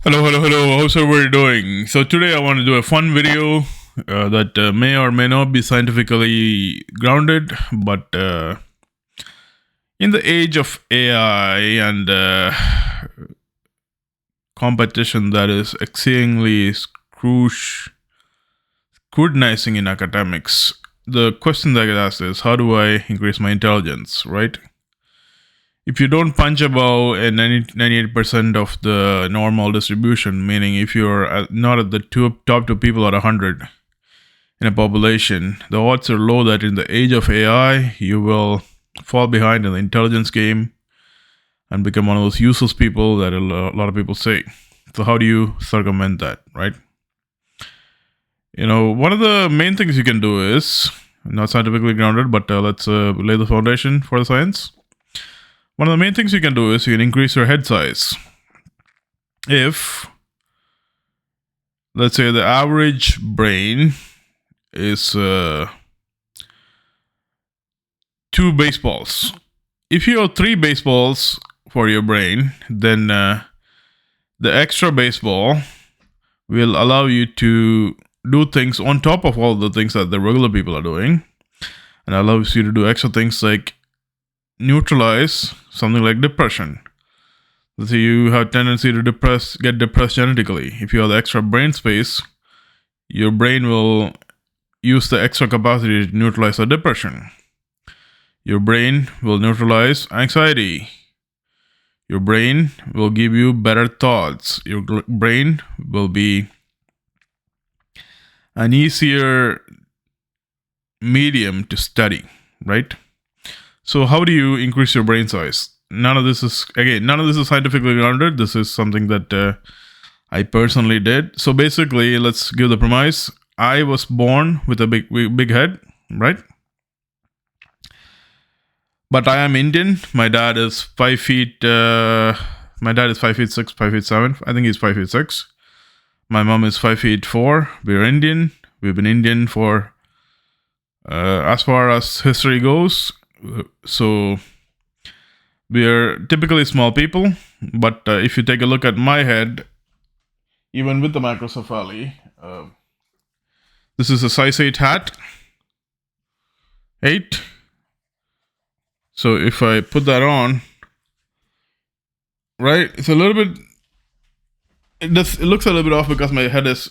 Hello. How's everybody doing? So today I want to do a fun video that may or may not be scientifically grounded, but in the age of AI and competition that is exceedingly scrutinizing in academics, the question that I get asked is, how do I increase my intelligence, right? If you don't punch above a 98% of the normal distribution, meaning if you're not at the top two people out of 100 in a population, the odds are low that in the age of AI, you will fall behind in the intelligence game and become one of those useless people that a lot of people say. So how do you circumvent that, right? One of the main things you can do is, not scientifically grounded, but let's lay the foundation for the science. One of the main things you can do is you can increase your head size. If, let's say, the average brain is 2 baseballs. If you have 3 baseballs for your brain, then the extra baseball will allow you to do things on top of all the things that the regular people are doing, and allows you to do extra things like neutralize something like depression. Let's say you have tendency to get depressed genetically. If you have the extra brain space, your brain will use the extra capacity to neutralize the depression. Your brain will neutralize anxiety. Your brain will give you better thoughts. Your brain will be an easier medium to study, right? So how do you increase your brain size? None of this is scientifically grounded. This is something that I personally did. So basically, let's give the premise. I was born with a big head, right? But I am Indian. My dad is 5 feet. My dad is 5 feet 6, 5 feet 7. I think he's 5 feet 6. My mom is 5 feet 4. We're Indian. We've been Indian for as far as history goes. So we are typically small people, but if you take a look at my head, even with the microcephaly, this is a size 8 hat. 8. So if I put that on, right, it's a little bit, it looks a little bit off because my head is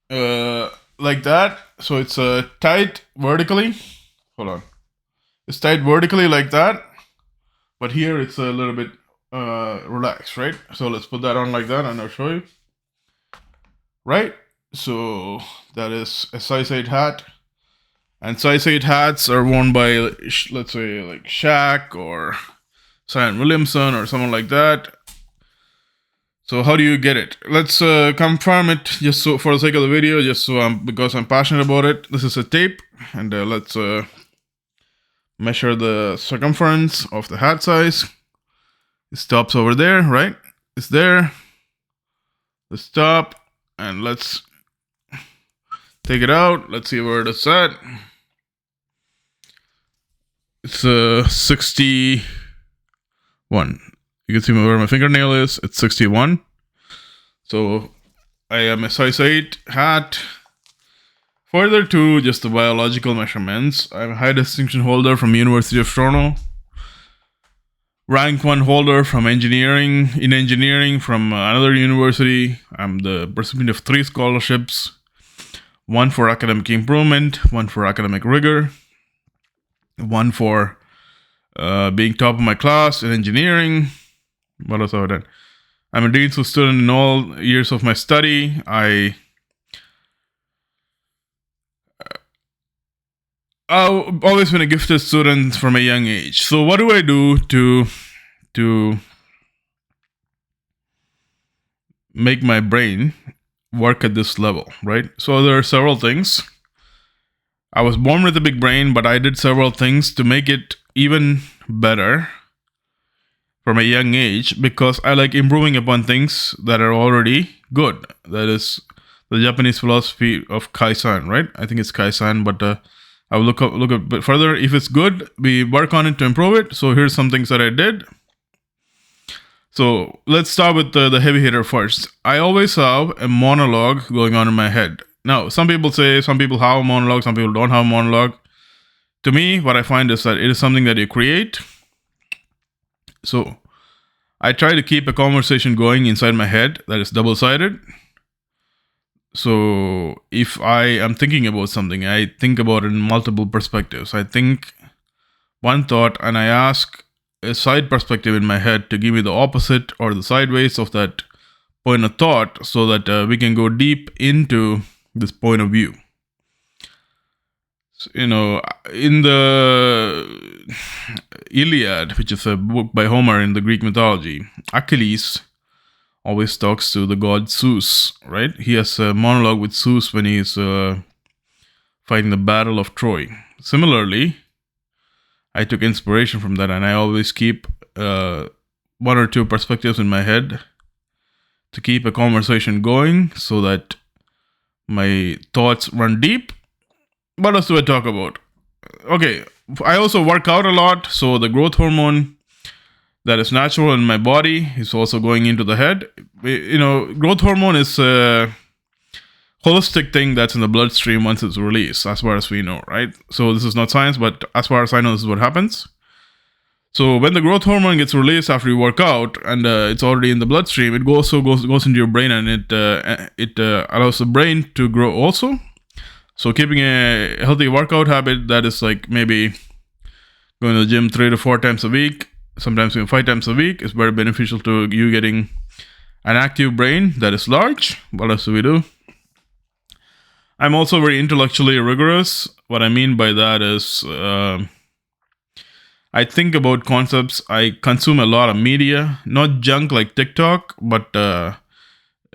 like that. So it's tight vertically. Hold on. It's tight vertically like that, but here it's a little bit relaxed, right? So let's put that on like that and I'll show you. Right? So that is a size 8 hat. And size 8 hats are worn by, let's say, like Shaq or Zion Williamson or someone like that. So how do you get it? Let's confirm it just so for the sake of the video, just so because I'm passionate about it. This is a tape, and let's measure the circumference of the hat size. It stops over there, right? It's there. Let's stop, and let's take it out. Let's see where it's at. It's 61. You can see where my fingernail is. It's 61. So I am a size 8 hat. Further to just the biological measurements, I'm a high distinction holder from University of Toronto. Rank 1 holder from engineering from another university. I'm the recipient of 3 scholarships. 1 for academic improvement, 1 for academic rigor, 1 for being top of my class in engineering. What else have I done? I'm a Dean's student in all years of my study. I've always been a gifted student from a young age. So what do I do to make my brain work at this level, right? So there are several things. I was born with a big brain, but I did several things to make it even better from a young age because I like improving upon things that are already good. That is the Japanese philosophy of Kaizen, right? I think it's Kaizen, but I will look a bit further. If it's good, we work on it to improve it. So here's some things that I did. So let's start with the heavy hitter first. I always have a monologue going on in my head. Now, some people say some people have a monologue, some people don't have a monologue. To me, what I find is that it is something that you create. So I try to keep a conversation going inside my head that is double-sided. So if I am thinking about something, I think about it in multiple perspectives. I think one thought and I ask a side perspective in my head to give me the opposite or the sideways of that point of thought, so that we can go deep into this point of view. So, in the Iliad, which is a book by Homer in the Greek mythology, Achilles always talks to the god Zeus, right? He has a monologue with Zeus when he is fighting the Battle of Troy. Similarly, I took inspiration from that, and I always keep one or two perspectives in my head to keep a conversation going so that my thoughts run deep. What else do I talk about? Okay, I also work out a lot, so the growth hormone that is natural in my body is also going into the head. Growth hormone is a holistic thing that's in the bloodstream once it's released, as far as we know, right? So this is not science, but as far as I know, this is what happens. So when the growth hormone gets released after you work out and it's already in the bloodstream, it goes into your brain, and it allows the brain to grow also. So keeping a healthy workout habit that is like maybe going to the gym 3 to 4 times a week, sometimes even 5 times a week, is very beneficial to you getting an active brain that is large. What else do we do? I'm also very intellectually rigorous. What I mean by that is I think about concepts. I consume a lot of media, not junk like TikTok, but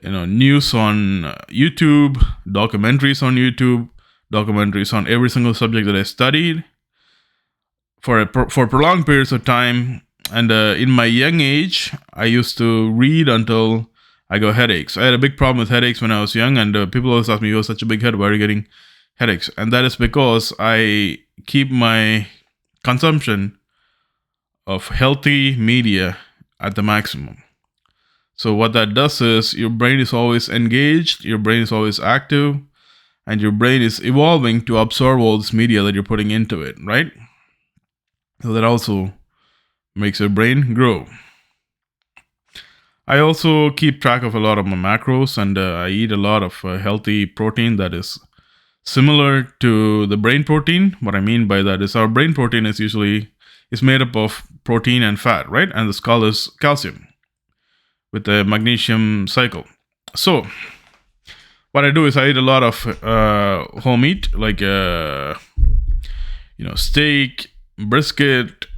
news on YouTube, documentaries on YouTube, documentaries on every single subject that I studied for prolonged periods of time. And in my young age, I used to read until I got headaches. I had a big problem with headaches when I was young, and people always ask me, "You have such a big head, why are you getting headaches?" And that is because I keep my consumption of healthy media at the maximum. So what that does is your brain is always engaged, your brain is always active, and your brain is evolving to absorb all this media that you're putting into it, right? So that also makes your brain grow. I also keep track of a lot of my macros, and I eat a lot of healthy protein that is similar to the brain protein. What I mean by that is our brain protein is made up of protein and fat, right? And the skull is calcium with the magnesium cycle. So what I do is I eat a lot of whole meat, like steak, brisket.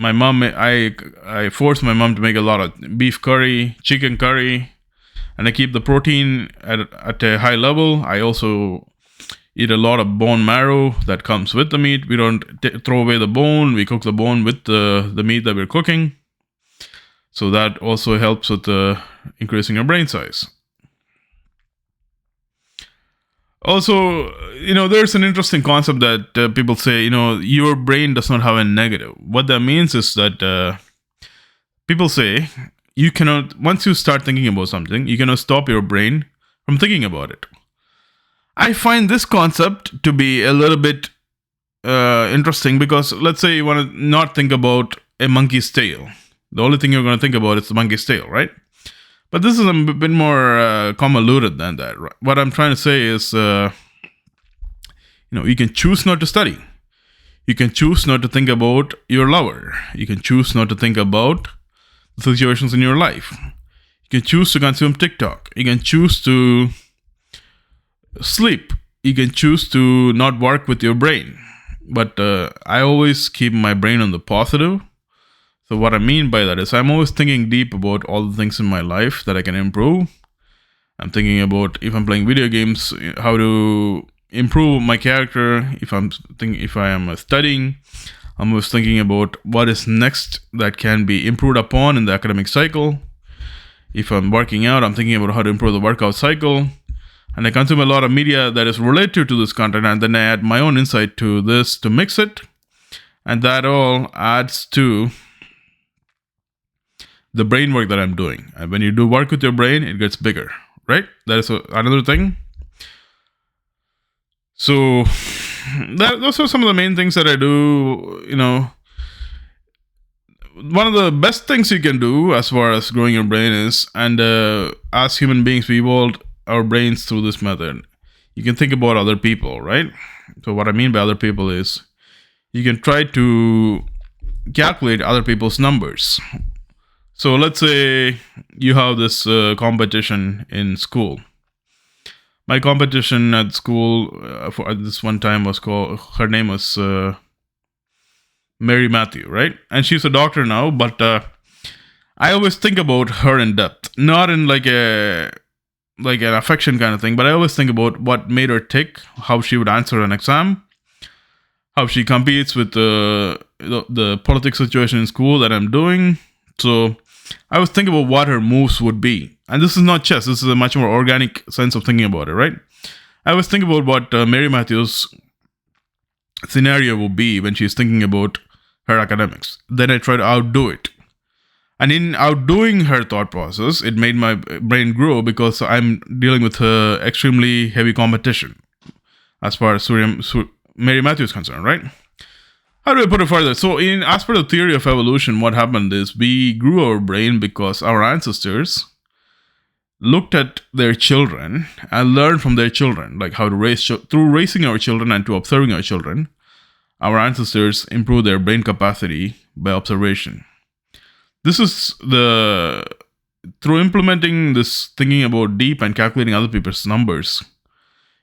My mom, I force my mom to make a lot of beef curry, chicken curry, and I keep the protein at a high level. I also eat a lot of bone marrow that comes with the meat. We don't throw away the bone. We cook the bone with the meat that we're cooking. So that also helps with increasing your brain size. Also, there's an interesting concept that people say, your brain does not have a negative. What that means is that people say you cannot, once you start thinking about something, you cannot stop your brain from thinking about it. I find this concept to be a little bit interesting, because let's say you want to not think about a monkey's tail. The only thing you're going to think about is the monkey's tail, right? But this is a bit more convoluted than that. Right? What I'm trying to say is, you can choose not to study. You can choose not to think about your lover. You can choose not to think about the situations in your life. You can choose to consume TikTok. You can choose to sleep. You can choose to not work with your brain. But I always keep my brain on the positive. So what I mean by that is I'm always thinking deep about all the things in my life that I can improve. I'm thinking about, if I'm playing video games, how to improve my character. If I am studying, I'm always thinking about what is next that can be improved upon in the academic cycle. If I'm working out, I'm thinking about how to improve the workout cycle. And I consume a lot of media that is related to this content, and then I add my own insight to this to mix it. And that all adds to the brain work that I'm doing. And when you do work with your brain, it gets bigger, right? That is another thing. So those are some of the main things that I do. One of the best things you can do as far as growing your brain is, and as human beings, we evolved our brains through this method. You can think about other people, right? So what I mean by other people is you can try to calculate other people's numbers. So let's say you have this competition in school. My competition at school at this one time was called, her name was Mary Matthew, right? And she's a doctor now, but I always think about her in depth, not in like an affection kind of thing, but I always think about what made her tick, how she would answer an exam, how she competes with the politics situation in school that I'm doing. So I was thinking about what her moves would be. And this is not chess. This is a much more organic sense of thinking about it, right? I was thinking about what Mary Matthews' scenario would be when she's thinking about her academics. Then I try to outdo it. And in outdoing her thought process, it made my brain grow because I'm dealing with extremely heavy competition as far as Mary Matthews is concerned, right? How do I put it further? So as per the theory of evolution, what happened is we grew our brain because our ancestors looked at their children and learned from their children, like how to raise through raising our children and to observing our children. Our ancestors improved their brain capacity by observation. This is through implementing this thinking about deep and calculating other people's numbers,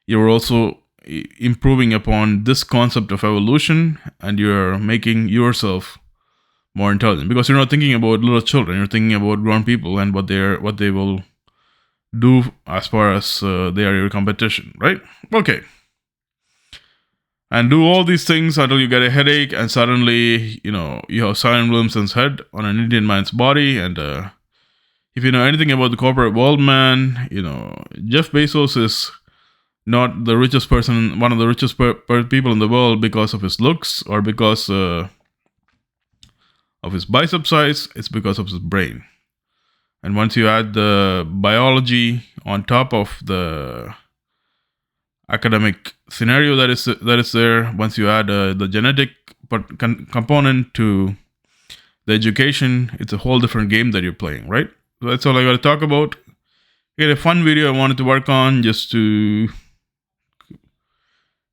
you're also improving upon this concept of evolution, and you're making yourself more intelligent because you're not thinking about little children, you're thinking about grown people and what they will do as far as they are your competition, right? Okay. And do all these things until you get a headache and suddenly, you have Simon Williamson's head on an Indian man's body. And if you know anything about the corporate world, man, Jeff Bezos is not the richest person, one of the richest people in the world because of his looks or because of his bicep size. It's because of his brain. And once you add the biology on top of the academic scenario that is there, once you add the genetic component to the education, it's a whole different game that you're playing, right? So that's all I got to talk about. I got a fun video I wanted to work on just to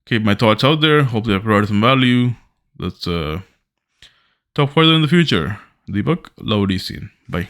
keep my thoughts out there. Hopefully I provided some value. Let's talk further in the future. Deepak, Laudician. Bye.